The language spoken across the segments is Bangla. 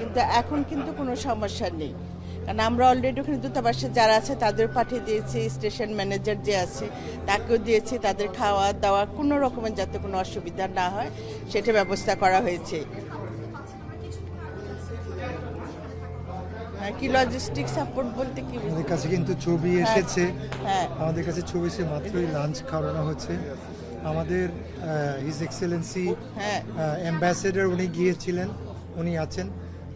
কিন্তু এখন কিন্তু কোনো সমস্যা নেই, কারণ আমরা অলরেডি ওখানে দূতাবাসে যারা আছে তাদের পাঠিয়ে দিয়েছি, স্টেশন ম্যানেজার যে আছে তাকেও দিয়েছি, তাদের খাওয়া দাওয়া কোনো রকমের যাতে কোনো অসুবিধা না হয় সেটা ব্যবস্থা করা হয়েছে। কি লজিস্টিক সাপোর্ট বলতে কি আমাদের কাছে কিন্তু ছবি এসেছে, হ্যাঁ আমাদের কাছে ছবি এসে মাত্রই লাঞ্চ খাওয়ানো হচ্ছে। আমাদের হিজ এক্সেলেন্সি অ্যাম্বাসেডর উনি গিয়েছিলেন, উনি আছেন।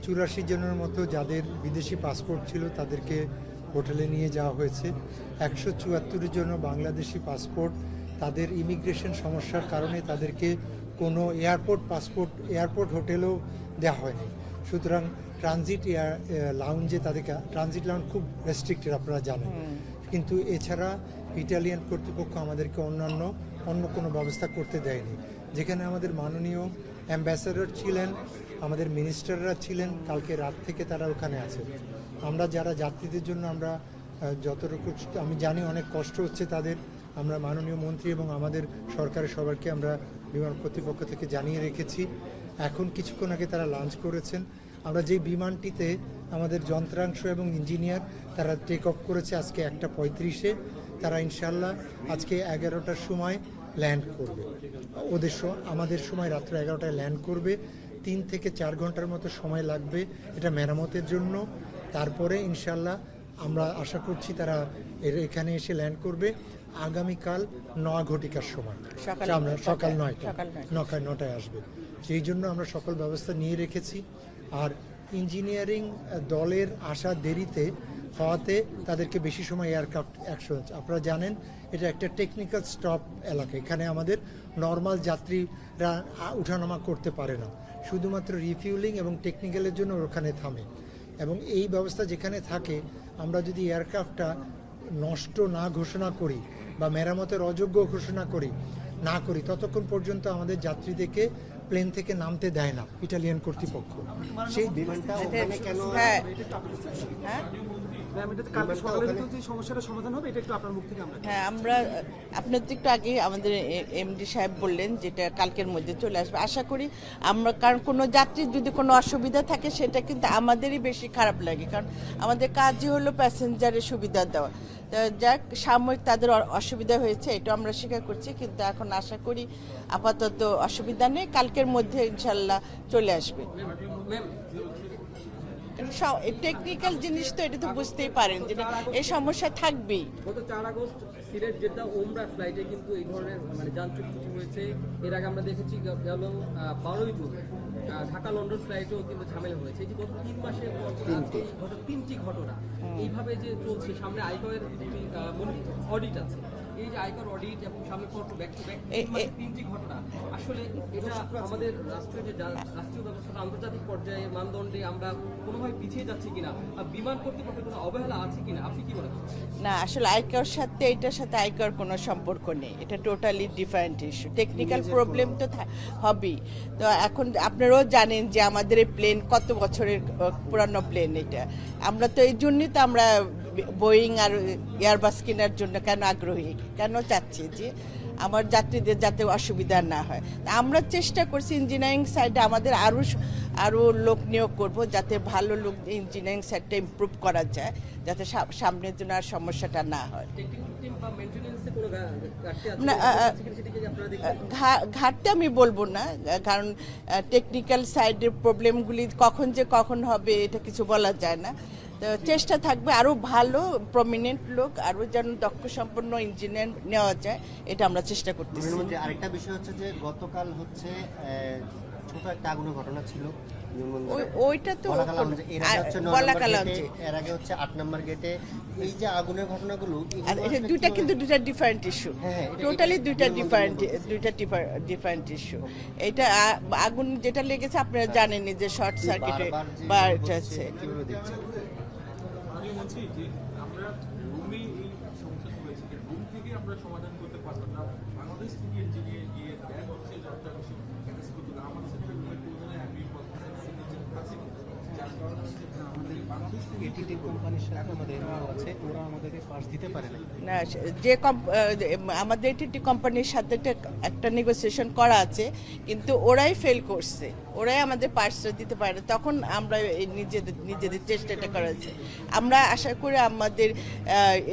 84 জনের মতো যাদের বিদেশি পাসপোর্ট ছিল তাদেরকে হোটেলে নিয়ে যাওয়া হয়েছে। 174 জন বাংলাদেশি পাসপোর্ট তাদের ইমিগ্রেশন সমস্যার কারণে তাদেরকে কোনো এয়ারপোর্ট হোটেলও দেওয়া হয়নি। সুতরাং ট্রানজিট লাউঞ্জে তাদেরকে, ট্রানজিট লাউঞ্জ খুব রেস্ট্রিক্টেড আপনারা জানেন, কিন্তু এছাড়া ইটালিয়ান কর্তৃপক্ষ আমাদেরকে অন্য কোনো ব্যবস্থা করতে দেয়নি। যেখানে আমাদের মাননীয় অ্যাম্বাসেডর ছিলেন, আমাদের মিনিস্টাররা ছিলেন, কালকে রাত থেকে তারা ওখানে আছে। আমরা যারা যাত্রীদের জন্য আমরা যতটুকু, আমি জানি অনেক কষ্ট হচ্ছে তাদের, আমরা মাননীয় মন্ত্রী এবং আমাদের সরকারের সবাইকে আমরা বিমান কর্তৃপক্ষ থেকে জানিয়ে রেখেছি। এখন কিছুক্ষণ আগে তারা লঞ্চ করেছেন। আমরা যে বিমানটিতে আমাদের যন্ত্রাংশ এবং ইঞ্জিনিয়ার তারা টেক অফ করেছে আজকে 1:35-এ, তারা ইনশাল্লাহ আজকে 11টার সময় ল্যান্ড করবে। আমাদের সময় রাত্র 11টায় ল্যান্ড করবে। 3 থেকে 4 ঘন্টার মতো সময় লাগবে এটা মেরামতের জন্য। তারপরে ইনশাল্লাহ আমরা আশা করছি তারা এখানে এসে ল্যান্ড করবে আগামীকাল 9 ঘটিকার সময়, আমরা সকাল 9টায় আসবে। সেই জন্য আমরা সকল ব্যবস্থা নিয়ে রেখেছি। আর ইঞ্জিনিয়ারিং দলের আসা দেরিতে হওয়াতে তাদেরকে বেশি সময় এয়ারক্রাফট অ্যাকশন, আপনারা জানেন এটা একটা টেকনিক্যাল স্টপ এলাকা, এখানে আমাদের নর্মাল যাত্রীরা উঠানামা করতে পারে না, শুধুমাত্র রিফিউলিং এবং টেকনিক্যালের জন্য ওখানে থামে। এবং এই ব্যবস্থা যেখানে থাকে, আমরা যদি এয়ারক্রাফটটা নষ্ট না ঘোষণা করি বা মেরামতের অযোগ্য ঘোষণা না করি ততক্ষণ পর্যন্ত আমাদের যাত্রীদেরকে প্লেন থেকে নামতে দেয় না ইটালিয়ান কর্তৃপক্ষ। সেই বিমানটা আমরা আপনার তো একটু আগে আমাদের এমডি সাহেব বললেন যেটা কালকের মধ্যে চলে আসবে আশা করি আমরা, কারণ কোনো যাত্রীর যদি কোনো অসুবিধা থাকে সেটা কিন্তু আমাদেরই বেশি খারাপ লাগে, কারণ আমাদের কাজই হলো প্যাসেঞ্জারের সুবিধা দেওয়া। যাক, সাময়িক তাদের অসুবিধা হয়েছে এটা আমরা স্বীকার করছি, কিন্তু এখন আশা করি আপাতত অসুবিধা নেই, কালকের মধ্যে ইনশাল্লাহ চলে আসবে। টেকনিক্যাল জিনিস তো এটা তো বুঝতেই পারেন যে এই সমস্যা থাকবেই। গত 4 আগস্ট সিলেট জেদ্দা ওমরা ফ্লাইটে কিন্তু এই ধরনের যান্ত্রিক ত্রুটি হয়েছে। এর আগে আমরা দেখেছি গেল 12ই জুন ঢাকা লন্ডন ফ্লাইটেও কিন্তু ঝামেলা হয়েছে। এই যে গত 3 মাসে 3টি ঘটনা এইভাবে যে চলছে, সামনে আয়করের অডিট আছে, এই যে আয়কর অডিট এবং সামনে ব্যাক টু ব্যাক 3টি ঘটনা, আসলে এটা আমাদের রাষ্ট্রীয় ব্যবস্থাটা আন্তর্জাতিক পর্যায়ে মানদণ্ডে আমরা কোনোভাবে পিছিয়ে যাচ্ছি কিনা, বিমান কর্তৃপক্ষের কোনো অবহেলা আছে কিনা, আপনি কি মনে করেন? না, আসলে আয়কর সাথে এটার সাথে আয়কর কোনো সম্পর্ক নেই, এটা totally different issue. Technical problem তো হবেই। তো এখন আপনারাও জানেন যে আমাদের এই প্লেন কত বছরের পুরানো প্লেন, এটা আমরা তো এই জন্যই তো আমরা বোয়িং আর এয়ারবাস কেনার জন্য কেন আগ্রহী, কেন চাচ্ছি যে আমার যাত্রীদের যাতে অসুবিধা না হয়। আমরা চেষ্টা করছি ইঞ্জিনিয়ারিং সাইডে আমাদের আরও লোক নিয়োগ করব, যাতে ভালো লোক ইঞ্জিনিয়ারিং সাইডটা ইমপ্রুভ করা যায়, যাতে সামনের জন্য আর সমস্যাটা না হয়। ঘাটতে আমি বলবো না, কারণ টেকনিক্যাল সাইডের প্রবলেমগুলি কখন হবে এটা কিছু বলা যায় না। তো চেষ্টা থাকবে আরও ভালো প্রমিনেন্ট লোক, আরও যেন দক্ষ সম্পন্ন ইঞ্জিনিয়ার নেওয়া যায়, এটা আমরা চেষ্টা করতেছি। আরেকটা বিষয় হচ্ছে যে গতকাল হচ্ছে ছোট একটা আগুনের ঘটনা ছিল ওইটা তো এর আগে হচ্ছে 8 নম্বর গেটে। এই যে আগুনের ঘটনাগুলো দুইটা ডিফারেন্ট ইস্যু, টোটালি দুইটা ডিফারেন্ট ইস্যু। এটা আগুন যেটা লেগেছে আপনারা জানেনই যে শর্ট সার্কিটে বা এটা আছে। এটিটি কোম্পানির সাথে আমাদের MOU আছে, ওরা আমাদেরকে পাস দিতে পারে না। না যে আমাদের এটি কোম্পানির সাথে একটা নেগোসিয়েশন করা আছে, কিন্তু ওরাই ফেল করছে, ওরাই আমাদের পার্সটা দিতে পারে না। তখন আমরা এই নিজেদের চেষ্টাটা করেছি। আমরা আশা করি আমাদের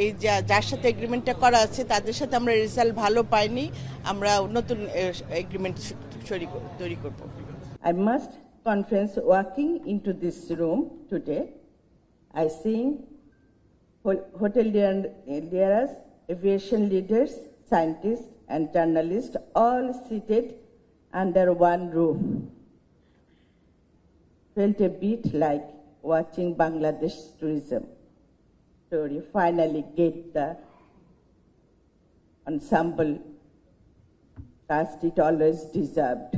এই যার সাথে এগ্রিমেন্টটা করা আছে তাদের সাথে আমরা রেজাল্ট ভালো পাইনি, আমরা নতুন এগ্রিমেন্ট তৈরি করব। I must confess, walking into this room today, I seen hoteliers, aviation leaders, scientists, and journalists all seated under one roof. Felt a bit like watching Bangladesh tourism story finally get the ensemble cast it always deserved.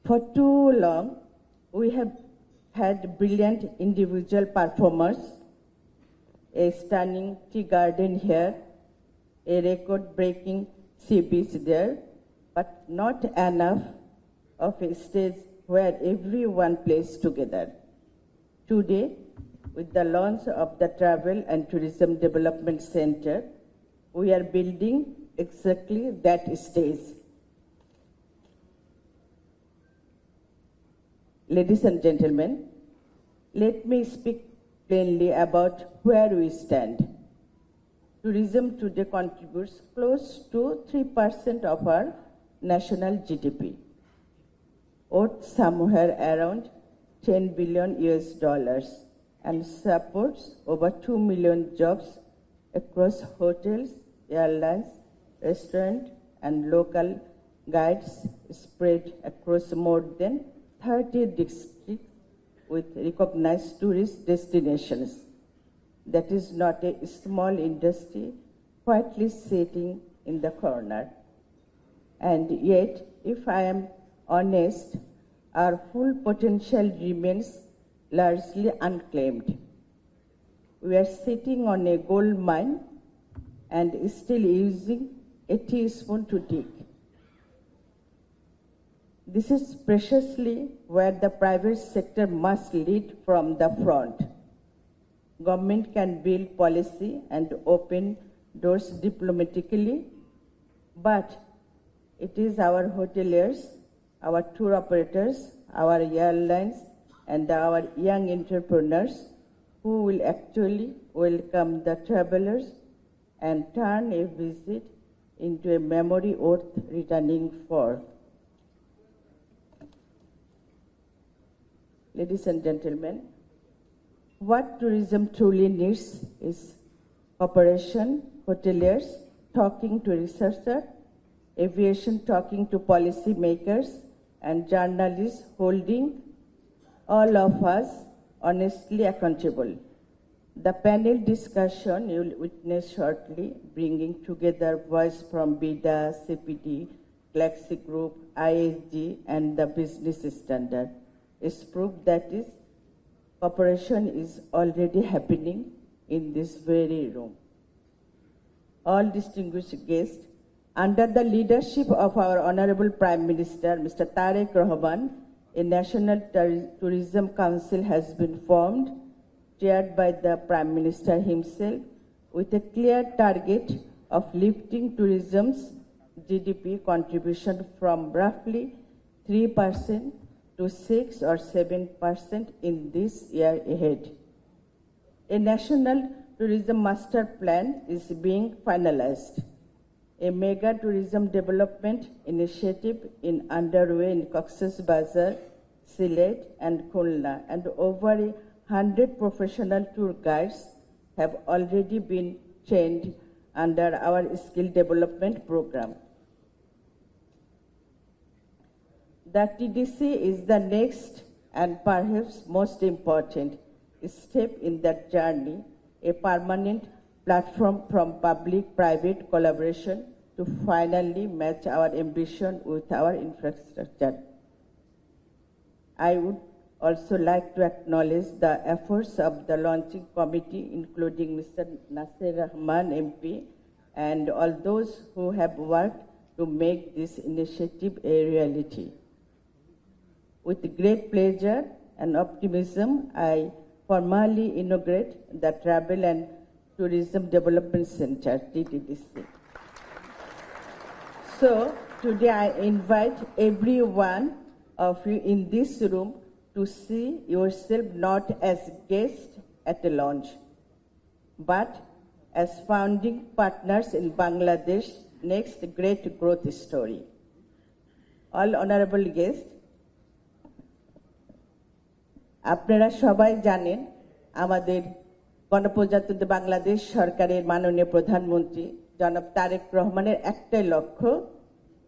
For too long, we have had brilliant individual performers, a stunning tea garden here, a record-breaking sea beach there, but not enough of a stage where everyone plays together. Today, with the launch of the Travel and Tourism Development Center, we are building exactly that stage. Ladies and gentlemen, let me speak plainly about where we stand. Tourism today contributes close to 3% of our national GDP, worth somewhere around $10 billion US, and supports over 2 million jobs across hotels, airlines, restaurants, and local guides spread across more than 30 districts with recognized tourist destinations. That is not a small industry quietly sitting in the corner. And yet, if I am honest, our full potential remains largely unclaimed. We are sitting on a gold mine and still using a teaspoon to dig. This is preciously where the private sector must lead from the front. Government can build policy and open doors diplomatically, but it is our hoteliers, our tour operators, our airlines, and our young entrepreneurs who will actually welcome the travelers and turn a visit into a memory worth returning for. Ladies and gentlemen, what tourism truly needs is cooperation, hoteliers talking to researchers, aviation talking to policy makers, and journalists holding all of us honestly accountable. The panel discussion you will witness shortly, bringing together voice from BIDA, CPD, Galaxy Group, ISG, and the business standard, is proof that is cooperation is already happening in this very room. All distinguished guests, under the leadership of our Honorable Prime Minister, Mr. Tariq Rahman, a National Tourism Council has been formed, chaired by the Prime Minister himself, with a clear target of lifting tourism's GDP contribution from roughly 3% to 6 or 7% in this year ahead. A national tourism master plan is being finalized. A mega tourism development initiative is underway in Cox's Bazar, Sylhet, and Khulna, and over 100 professional tour guides have already been trained under our skill development program. The TDC is the next and perhaps most important step in that journey, a permanent platform from public-private collaboration to finally match our ambition with our infrastructure. I would also like to acknowledge the efforts of the launching committee, including Mr. Nasir Rahman MP, and all those who have worked to make this initiative a reality. With great pleasure, and optimism, I formally inaugurate the Travel and Tourism Development Center, TTDC. So, today I invite every one of you in this room to see yourself not as guests at a launch, but as founding partners in Bangladesh's next great growth story. All honorable guests, আপনারা সবাই জানেন আমাদের গণপ্রজাতন্ত্রী বাংলাদেশ সরকারের মাননীয় প্রধানমন্ত্রী জনাব তারেক রহমানের একটাই লক্ষ্য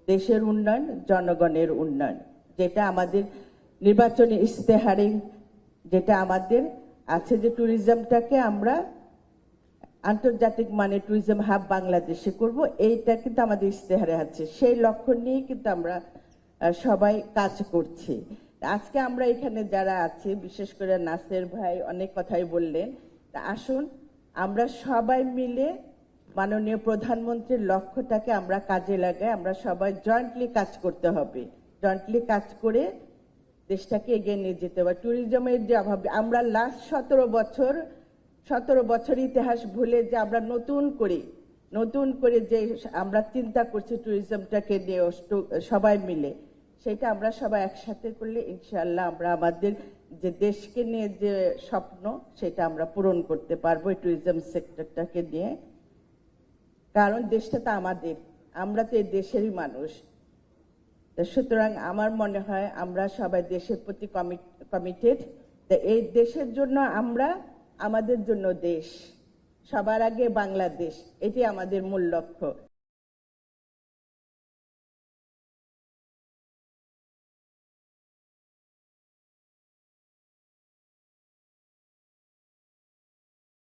দেশের উন্নয়ন, জনগণের উন্নয়ন, যেটা আমাদের নির্বাচনী ইশতেহারে যেটা আমাদের আছে যে ট্যুরিজমটাকে আমরা আন্তর্জাতিক মানে ট্যুরিজম হাব বাংলাদেশে করব, এইটা কিন্তু আমাদের ইশতেহারে আছে। সেই লক্ষ্য নিয়ে কিন্তু আমরা সবাই কাজ করছি। আজকে আমরা এখানে যারা আছি, বিশেষ করে নাসের ভাই অনেক কথাই বললেন, তা আসুন আমরা সবাই মিলে মাননীয় প্রধানমন্ত্রীর লক্ষ্যটাকে আমরা কাজে লাগাই, আমরা সবাই জয়েন্টলি কাজ করতে হবে, জয়েন্টলি কাজ করে দেশটাকে এগিয়ে নিয়ে যেতে হবে। ট্যুরিজমের যে অভাব, আমরা লাস্ট 17 বছর ইতিহাস ভুলে যে আমরা নতুন করে যে আমরা চিন্তা করছি ট্যুরিজমটাকে নিয়ে সবাই মিলে, সেটা আমরা সবাই একসাথে করলে ইনশাআল্লাহ আমরা আমাদের যে দেশকে নিয়ে যে স্বপ্ন সেটা আমরা পূরণ করতে পারবো এই ট্যুরিজম সেক্টরটাকে নিয়ে। কারণ দেশটা তো আমাদের, আমরা তো এই দেশেরই মানুষ। সুতরাং আমার মনে হয় আমরা সবাই দেশের প্রতি কমিটেড। এই দেশের জন্য আমরা, আমাদের জন্য দেশ, সবার আগে বাংলাদেশ, এটি আমাদের মূল লক্ষ্য।